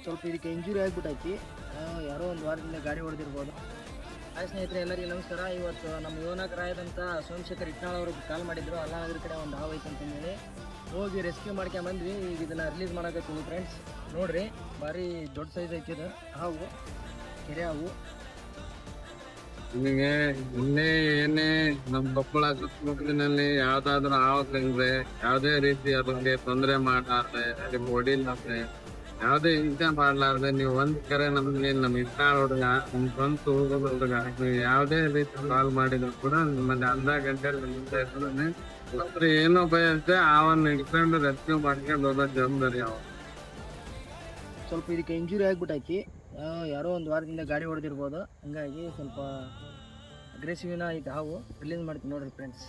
ಸ್ವಲ್ಪ ಇದಕ್ಕೆ ಇಂಜುರಿ ಆಗಿಬಿಟ್ಟೈತಿ. ಯಾರೋ ಒಂದು ವಾರದಿಂದ ಗಾಡಿ ಹೊಡೆದಿರ್ಬೋದು. ಹಾಯ್ ಸ್ನೇಹಿತರೆ, ಎಲ್ಲರಿಗೂ ನಮಸ್ಕಾರ. ಇವತ್ತು ನಮ್ಮ ಯುವನಾಯಕರಾದಂಥ ಸೋಮಶೇಖರ್ ಇಟ್ನಾಳ್ ಅವ್ರಿಗೆ ಕಾಲ್ ಮಾಡಿದ್ರು. ಅದ್ರ ಕಡೆ ಒಂದು ಹಾವು ಐತೆ ಅಂತಂದೇಳಿ ಹೋಗಿ ರೆಸ್ಕ್ಯೂ ಮಾಡ್ಕೊಂಬಂದ್ವಿ. ಈಗ ಇದನ್ನು ರಿಲೀಸ್ ಮಾಡಕತ್ತೀವಿ ಫ್ರೆಂಡ್ಸ್. ನೋಡ್ರಿ, ಭಾರಿ ದೊಡ್ಡ ಸೈಜ್ ಐತಿದು ಹಾವು, ಕೆರೆ ಹಾವು. ನಿಮಗೆ ಇನ್ನೇ ಏನೇ ನಮ್ಮ ಕೊಪ್ಪಳ ಸುತ್ತಮುತ್ತಲಿನಲ್ಲಿ ಯಾವ್ದಾದ್ರು ಹಾವು ಕಂಡ್ರೆ ಯಾವುದೇ ರೀತಿ ಅದಕ್ಕೆ ತೊಂದರೆ ಮಾಡಲಾರ್ದೆ, ಅದಕ್ಕೆ ಹೊಡಿಲಾರ್ದೆ, ಯಾವುದೇ ಹಿಂಸೆ ಮಾಡ್ಲಾರ್ದೆ ನೀವು ಒಂದ್ ಕರೆ ನಮ್ಗೆ ನಮ್ ಇಟ್ನಾಳ್ ಹುಡುಗ, ನಮ್ ಸ್ವಂತ ಹುಡುಗ, ನೀವು ಯಾವುದೇ ರೀತಿ ಕಾಲ್ ಮಾಡಿದ್ರು ಕೂಡ ನಿಮ್ಮಲ್ಲಿ ಅರ್ಧ ಗಂಟೆ ಏನೋ ಭಯ ಅಂತೆ ಅವನ್ನ ಇಟ್ಕೊಂಡು ರೆಸ್ಕ್ಯೂ ಮಾಡ್ಕೊಂಡು ಹೋಗೋ ಜವಾಬ್ದಾರಿ ಅವ. ಸ್ವಲ್ಪ ಇದಕ್ಕೆ ಇಂಜುರಿ ಆಗಿಬಿಟ್ಟೈತಿ. ಯಾರೋ ಒಂದು ವಾರದಿಂದ ಗಾಡಿ ಹೊಡೆದಿರ್ಬೋದು. ಹಂಗಾಗಿ ಸ್ವಲ್ಪ ಅಗ್ರೆಸಿವ್ನ ಈಗ ಹಾವು ರಿಲೀಸ್ ಮಾಡ್ತೀನಿ ನೋಡ್ರಿ ಫ್ರೆಂಡ್ಸ್.